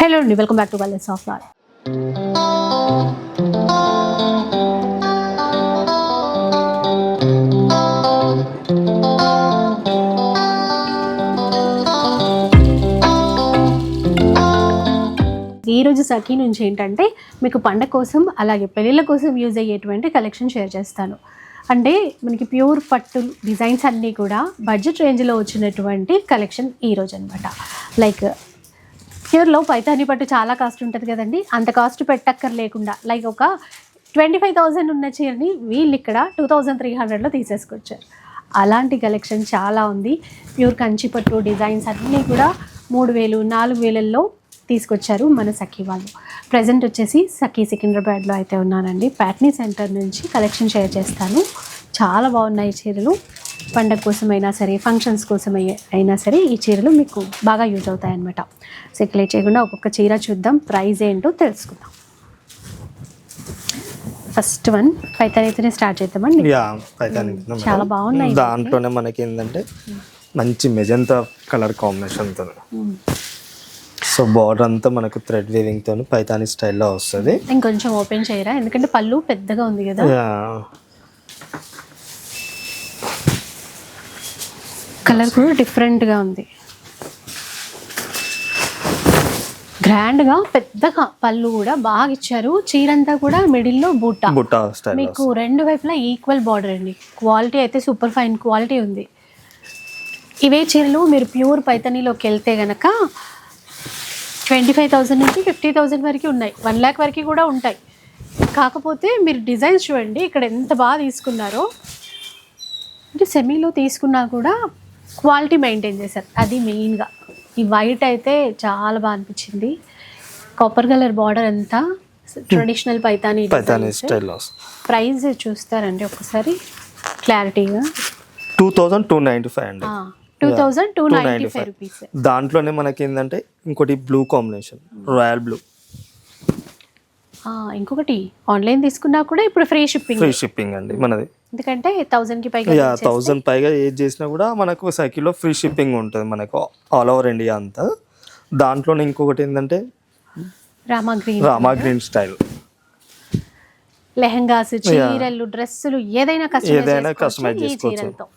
Hello అండి, welcome back to wellness of life. ఈరోజు సఖీ నుంచి ఏంటంటే మీకు పండగ కోసం అలాగే పెళ్ళిళ్ళ కోసం యూజ్ అయ్యేటువంటి కలెక్షన్ షేర్ చేస్తాను. అంటే మనకి ప్యూర్ పట్టు డిజైన్స్ అన్నీ కూడా బడ్జెట్ రేంజ్లో వచ్చినటువంటి కలెక్షన్ ఈరోజు అనమాట. లైక్ ప్యూర్లో పైతాని పట్టు చాలా కాస్ట్ ఉంటుంది కదండి, అంత కాస్ట్ పెట్టక్కర్ లేకుండా లైక్ ఒక 25,000 ఉన్న చీరని వీళ్ళు ఇక్కడ 2,300లో తీసేసుకొచ్చారు. అలాంటి కలెక్షన్ చాలా ఉంది. ప్యూర్ కంచి పట్టు డిజైన్స్ అన్నీ కూడా 3,000 4,000లో తీసుకొచ్చారు మన సఖీ వాళ్ళు. ప్రజెంట్ వచ్చేసి సఖీ సికింద్రాబాద్లో అయితే ఉన్నానండి. ప్యాట్నీ సెంటర్ నుంచి కలెక్షన్ షేర్ చేస్తాను. చాలా బాగున్నాయి చీరలు. పండగ కోసం అయినా సరే, ఫంక్షన్స్ కోసం అయినా సరే ఈ చీరలు మీకు బాగా యూజ్ అవుతాయి అన్నమాట. సెక్యులేట్ చేయకుండా ఒక్కొక్క చీర చూద్దాం, ప్రైస్ ఏంటో తెలుసుకుందాం. ఫస్ట్ వన్ పైతానీతోనే స్టార్ట్ చేద్దామండి. చాలా బాగున్నాయి. దాంట్లోనే మనకి ఏంటంటే మంచి మెజంతా కలర్ కాంబినేషన్తో, సో బార్డర్ అంతా మనకు థ్రెడ్ వీవింగ్ తో పైతాని స్టైల్లో వస్తుంది. ఇంకొంచెం ఓపెన్ చేయరా, ఎందుకంటే పళ్ళు పెద్దగా ఉంది కదా. కలర్ కూడా డిఫరెంట్గా ఉంది, గ్రాండ్గా పెద్దగా పళ్ళు కూడా బాగా ఇచ్చారు. చీరంతా కూడా మిడిల్లో బూటా స్టైల్, మీకు రెండు వైపులా ఈక్వల్ బార్డర్ అండి. క్వాలిటీ అయితే సూపర్ ఫైన్ క్వాలిటీ ఉంది. ఇవే చీరలు మీరు ప్యూర్ పైతానీలోకి వెళ్తే గనక 25,000 నుంచి 50,000 వరకు ఉన్నాయి, 1 lakh వరకు కూడా ఉంటాయి. కాకపోతే మీరు డిజైన్స్ చూడండి ఇక్కడ ఎంత బాగా తీసుకున్నారో. అంటే సెమీలో తీసుకున్నా కూడా క్వాలిటీ మెయింటైన్ చేశారు, అది మెయిన్గా. ఈ వైట్ అయితే చాలా బాగా అనిపించింది. కాపర్ కలర్ బార్డర్ అంతా ట్రెడిషనల్ పైతానీ స్టైల్లో. ప్రైస్ చూస్తారండి ఒకసారి క్లారిటీగా. 2,295 అండి. 2,295 రూపీస్. దాంట్లోనే మనకి ఏంటంటే ఇంకోటి బ్లూ కాంబినేషన్, రాయల్ బ్లూ. ఇంకొకటి ఆన్లైన్ తీసుకున్నా కూడా ఇప్పుడు ఫ్రీ షిప్పింగ్ అండి మనది. ఎందుకంటే 1,000కి పైగా 1,000 పైగా ఏది చేసినా కూడా మనకు సైకిల్లో ఫ్రీ షిప్పింగ్ ఉంటుంది మనకు ఆల్ ఓవర్ ఇండియా అంతా. దాంట్లోనే ఇంకొకటి ఏంటంటే రామా గ్రీన్ స్టైల్. లెహంగాస్, చీరలు, డ్రెస్సులు ఏదైనా కస్టమైజ్ చేసుకోవచ్చు.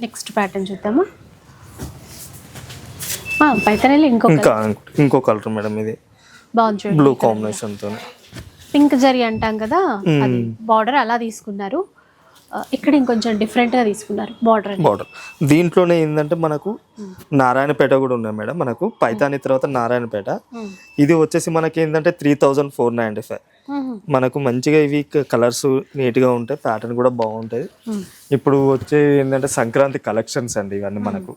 నెక్స్ట్ ప్యాటర్న్ చూద్దామా. పైతానీలో ఇంకో కలర్ మేడం, ఇది బాగుంది, బ్లూ కాంబినేషన్ తో పింక్ జరీ అంటాం కదా, అది బార్డర్ అలా తీసుకున్నారు. ఇక్కడ ఇంకొంచెం డిఫరెంట్ గా తీసుకున్నారు బార్డర్. దీంట్లోనే ఏంటంటే మనకు నారాయణపేట కూడా ఉన్నాయి మేడం. మనకు పైతాని తర్వాత నారాయణపేట. ఇది వచ్చేసి మనకి ఏంటంటే 3,495. మనకు మంచిగా ఇవి కలర్స్ నీట్ గా ఉంటాయి, ప్యాటర్న్ కూడా బాగుంటది. ఇప్పుడు వచ్చే ఏంటంటే సంక్రాంతి కలెక్షన్స్ అండి ఇవన్నీ. మనకు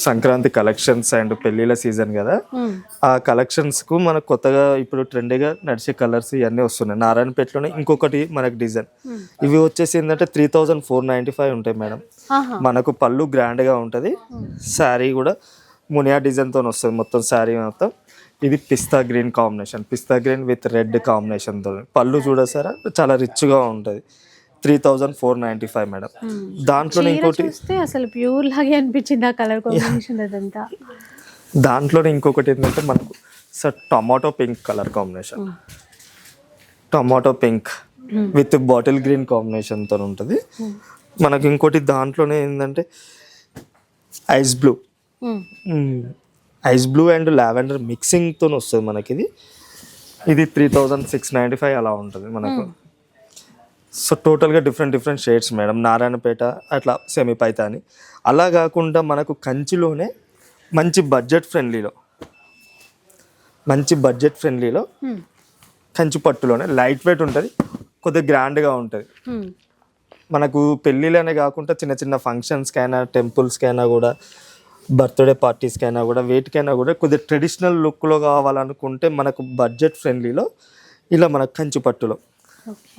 సంక్రాంతి కలెక్షన్స్ అండ్ పెళ్లిళ్ళ సీజన్ కదా, ఆ కలెక్షన్స్ కు మనకు కొత్తగా ఇప్పుడు ట్రెండీగా నడిచే కలర్స్ ఇవన్నీ వస్తున్నాయి. నారాయణపేటలోనే ఇంకొకటి మనకు డిజైన్. ఇవి వచ్చేసి ఏంటంటే 3,495 ఉంటాయి మేడం. మనకు పళ్ళు గ్రాండ్ గా ఉంటది, శారీ కూడా మునియా డిజైన్ తో వస్తుంది మొత్తం శారీ మొత్తం. ఇది pista green combination, pista green with red combination తో పళ్ళు చూడసారా చాలా రిచ్ గా ఉంటది. 3,495 మేడం. దాంట్లోనే ఇంకోటి అసలు ప్యూర్ లాగే అనిపించింది ఆ కలర్ కాంబినేషన్ అదంతా. దాంట్లోనే ఇంకొకటి ఏంటంటే మనకు tomato pink colour combination, tomato pink with bottle green combination తో ఉంటుంది మనకి. ఇంకోటి దాంట్లోనే ఏంటంటే ice blue and lavender mixing తో వస్తుంది మనకి. ఇది 3,695 అలా ఉంటుంది మనకు. సో టోటల్గా డిఫరెంట్ షేడ్స్ మేడం. నారాయణపేట అట్లా సెమీ పైతాని. అలా కాకుండా మనకు కంచిలోనే మంచి బడ్జెట్ ఫ్రెండ్లీలో కంచి పట్టులోనే లైట్ వెయిట్ ఉంటుంది, కొద్దిగా గ్రాండ్గా ఉంటుంది. మనకు పెళ్ళిళ్ళనే కాకుండా చిన్న చిన్న ఫంక్షన్స్కైనా, టెంపుల్స్కైనా కూడా, బర్త్డే పార్టీస్కైనా కూడా, వేటికైనా కూడా కొద్దిగా ట్రెడిషనల్ లుక్లో కావాలనుకుంటే మనకు బడ్జెట్ ఫ్రెండ్లీలో ఇలా మనకు కంచి పట్టులో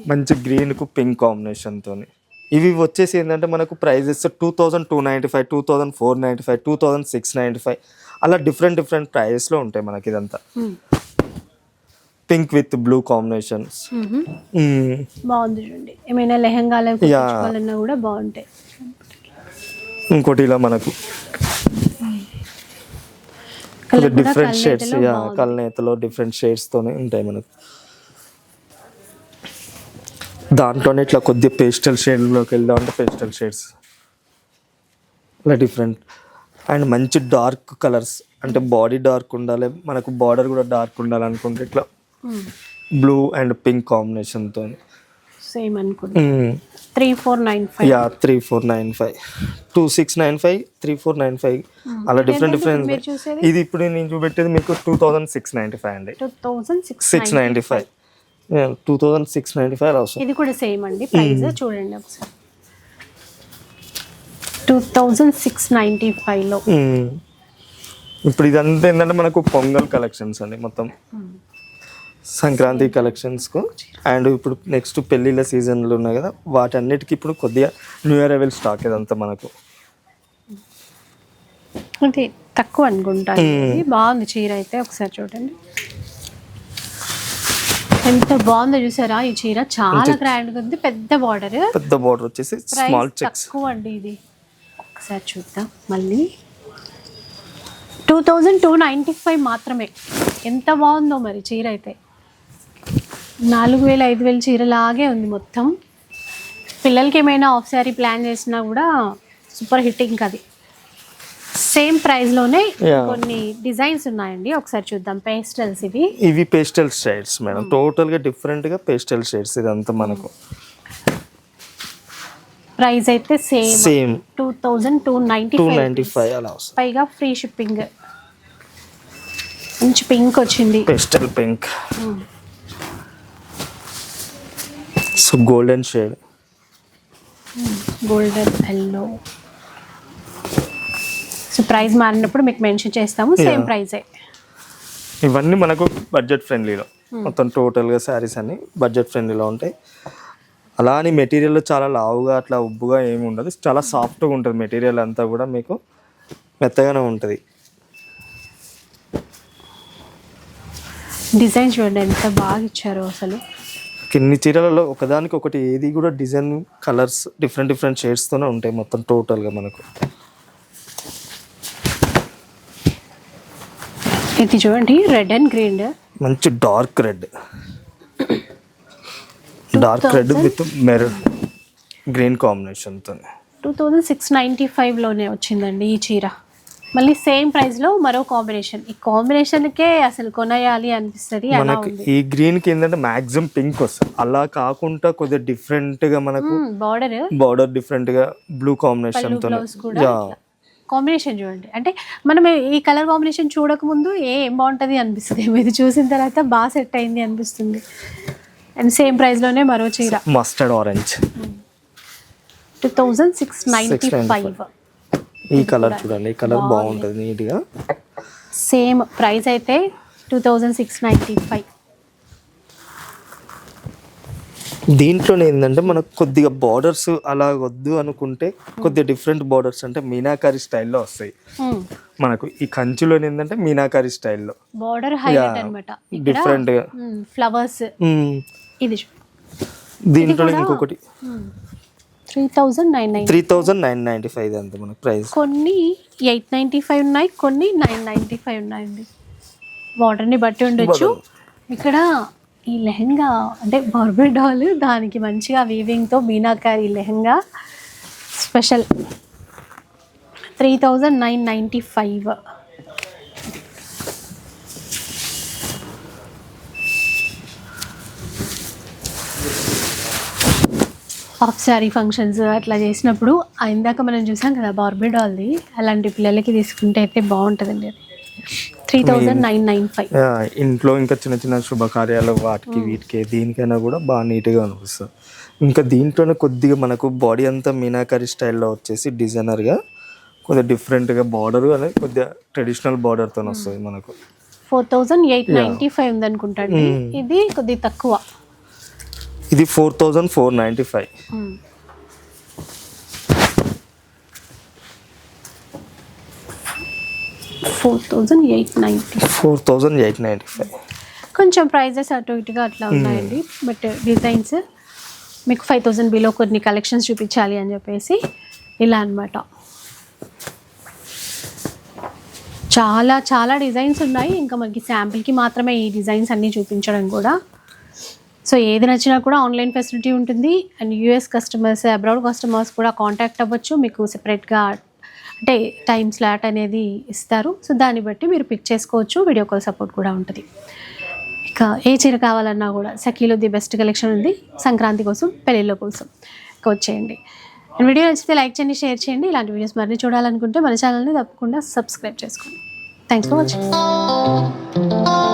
మంచి గ్రీన్కు పింక్ కాంబినేషన్తో. ఇవి వచ్చేసి ఏంటంటే మనకు ప్రైజెస్ 2,295, 2,495, 2,695 అలా డిఫరెంట్ ప్రైజెస్లో ఉంటాయి మనకి. ఇదంతా పింక్ విత్ బ్లూ కాంబినేషన్స్ బాగుంది చూడండి. ఏమైనా లెహంగాలకు కూడా బాగుంటాయి. ఇంకోటి ఇలా మనకు కలర్ కూడా డిఫరెంట్ షేడ్స్, కల్నేతలో బాగుంది. కల్నేతలో డిఫరెంట్ షేడ్స్తోనే ఉంటాయి మనకు. దాంట్లోనే ఇట్లా కొద్దిగా పేస్టల్ షేడ్లోకి వెళ్దాం అంటే పేస్టల్ షేడ్స్ ఇలా డిఫరెంట్ అండ్ మంచి డార్క్ కలర్స్, అంటే బాడీ డార్క్ ఉండాలి మనకు, బార్డర్ కూడా డార్క్ ఉండాలి అనుకుంటే ఇట్లా బ్లూ అండ్ పింక్ కాంబినేషన్తో. సేమ్ అనుకుంటా 3495. యా 3495, 2695, 3495 అలా డిఫరెంట్ డిఫరెంట్. మీరు చూసేది ఇది ఇప్పుడు నేను చూపెట్టేది మీకు 2695 అండి. 2695. 2695 అలా వస్తుంది. ఇది కూడా సేమ్ అండి ప్రైస్ చూడండి ఒకసారి 2695 లో. ఇప్పుడు ఇదంతా ఏంటంటే మనకు పొంగల్ కలెక్షన్స్ అండి మొత్తం, సంక్రాంతి కలెక్షన్స్కు. అండ్ ఇప్పుడు నెక్స్ట్ పెళ్ళిళ్ళ సీజన్లు ఉన్నాయి కదా, వాటన్నిటికీ ఇప్పుడు కొద్దిగా న్యూ ఇయర్ అవైల్ స్టాక్ ఇదంతా మనకు. అంటే తక్కువ అనుకుంటా. ఇది బాగుంది చీర అయితే, ఒకసారి చూడండి ఎంత బాగుందో చూసారా. ఈ చీర చాలా గ్రాండ్ గా ఉంది, పెద్ద బార్డర్ వచ్చేసి స్మాల్ చెక్స్. తక్కువ అండి ఇది. ఒకసారి చూద్దాం మళ్ళీ 2295 మాత్రమే. ఎంత బాగుందో మరి చీర అయితే, 4000 5000 చీర లాగే ఉంది మొత్తం. పిల్లలకి ఏమైనా ఆఫ్ శారీ ప్లాన్ చేసినా కూడా సూపర్ హిట్టింగ్. అది సేమ్ ప్రైస్ లోనే కొన్ని డిజైన్స్ ఉన్నాయండి, ఒకసారి చూద్దాం. పేస్టల్స్ ఇవి పేస్టల్ షేడ్స్ మేడం, టోటల్ గా డిఫరెంట్ గా పేస్టల్ షేడ్స్. ఇదంతా మనకు ప్రైస్ అయితే సేమ్ 2295 అలా వస్తుంది. పైగా ఫ్రీ షిప్పింగ్. మంచి పింక్ వచ్చింది, pastel pink. So golden shade, golden yellow. So price మారినప్పుడు మీకు మెన్షన్ చేస్తాము, సేమ్ ప్రైజే. ఇవన్నీ మనకు బడ్జెట్ ఫ్రెండ్లీలో, మొత్తం టోటల్గా శారీస్ అన్ని బడ్జెట్ ఫ్రెండ్లీలో ఉంటాయి. అలా అని మెటీరియల్ చాలా లావుగా అట్లా ఉబ్బుగా ఏమి ఉండదు, చాలా సాఫ్ట్గా ఉంటుంది మెటీరియల్ అంతా కూడా, మీకు మెత్తగానే ఉంటుంది. డిజైన్ చూడండి ఎంత బాగా ఇచ్చారో అసలు. కిన్ని చీరలలో ఒకదానికి ఒకటి ఏది కూడా డిజైన్ కలర్స్ డిఫరెంట్ డిఫరెంట్ షేడ్స్తోనే ఉంటాయి మొత్తం టోటల్గా మనకు. ఇది చూడండి రెడ్ అండ్ గ్రీన్, మంచి dark red with maroon green కాంబినేషన్తో 2695 లోనే వచ్చిందండి ఈ చీర. మళ్ళీ సేమ్ ప్రైస్ లో మరో కాంబినేషన్. ఈ కాంబినేషన్కే అసలు కొనేయాలి అనిపిస్తుంది. మనకి ఈ గ్రీన్ కి ఏంటంటే మాక్సిమం పింక్ వస్తుంది, అలా కాకుండా కొద్దిగా డిఫరెంట్ గా మనకు బార్డర్ డిఫరెంట్ గా బ్లూ కాంబినేషన్ తో కాంబినేషన్ చూడండి. అంటే మనం ఈ కలర్ కాంబినేషన్ చూడక ముందు ఏం బాగుంటుంది అనిపిస్తుంది, ఇది చూసిన తర్వాత బాగా సెట్ అయింది అనిపిస్తుంది. అండ్ సేమ్ ప్రైస్ లోనే మరో చీర మస్టర్డ్ ఆరెంజ్ 2695. ఈ కలర్ చూడండి, ఈ కలర్ బాగుంటుంది నీట్ గా. సేమ్ ప్రైస్ అయితే 2695. దీంట్లోనే ఏంటంటే మనకు కొద్దిగా బార్డర్స్ అలా వద్దు అనుకుంటే కొద్దిగా డిఫరెంట్ బార్డర్స్ అంటే మీనాకారి స్టైల్లో వస్తాయి మనకు. ఈ కంచిలో ఏంటంటే మీనాకారి స్టైల్లో బార్డర్ హైలైట్ అన్నమాట, డిఫరెంట్ గా ఫ్లవర్స్. ఇది దీంట్లో ఇంకొకటి 3995 అంత మనకు ప్రైస్. కొన్ని 895 ఉన్నాయి, కొన్ని 995 ఉన్నాయండి. బార్డర్ని బట్టి ఉండొచ్చు. ఇక్కడ ఈ లెహంగా అంటే బార్బీ డాల్, దానికి మంచిగా వీవింగ్తో meenakari lehenga special 3995. Half sari functions అట్లా చేసినప్పుడు ఇందాక మనం చూసాం కదా బార్బీ డాల్ది, అలాంటి పిల్లలకి తీసుకుంటే అయితే బాగుంటుందండి. అది 3995. ఇంట్లో ఇంకా చిన్న చిన్న శుభకార్యాలు వాటికి వీటికి దేనికైనా కూడా బాగా నీట్గా అనిపిస్తుంది. ఇంకా దీంట్లోనే కొద్దిగా మనకు బాడీ అంతా మీనాకారి స్టైల్లో వచ్చేసి డిజైనర్గా కొద్దిగా డిఫరెంట్గా బార్డర్ అనేది కొద్దిగా ట్రెడిషనల్ బార్డర్తో వస్తుంది మనకు. 4895 ఉందనుకుంటాండి. ఇది కొద్దిగా తక్కువ, ఇది 4495. 4895. కొంచెం ప్రైజెస్ అటు ఇటుగా అట్లా ఉన్నాయండి. బట్ డిజైన్స్ మీకు 5000 బిలో కొన్ని కలెక్షన్స్ చూపించాలి అని చెప్పేసి ఇలా అనమాట. చాలా చాలా డిజైన్స్ ఉన్నాయి. ఇంకా మనకి శాంపిల్కి మాత్రమే ఈ డిజైన్స్ అన్నీ చూపించడం కూడా. సో ఏది నచ్చినా కూడా ఆన్లైన్ ఫెసిలిటీ ఉంటుంది. And US customers, abroad customers కూడా కాంటాక్ట్ అవ్వచ్చు. మీకు సెపరేట్గా అంటే టైం స్లాట్ అనేది ఇస్తారు. సో దాన్ని బట్టి మీరు పిక్ చేసుకోవచ్చు. వీడియో కాల్ సపోర్ట్ కూడా ఉంటుంది. ఇక ఏ చీర కావాలన్నా కూడా సఖీలో ది బెస్ట్ కలెక్షన్ ఉంది సంక్రాంతి కోసం, పెళ్ళిళ్ళ కోసం. ఇక వచ్చేయండి. అండ్ వీడియో నచ్చితే లైక్ చేయండి, షేర్ చేయండి. ఇలాంటి వీడియోస్ మరిన్ని చూడాలనుకుంటే మన ఛానల్ని తప్పకుండా సబ్స్క్రైబ్ చేసుకోండి. Thanks for watching.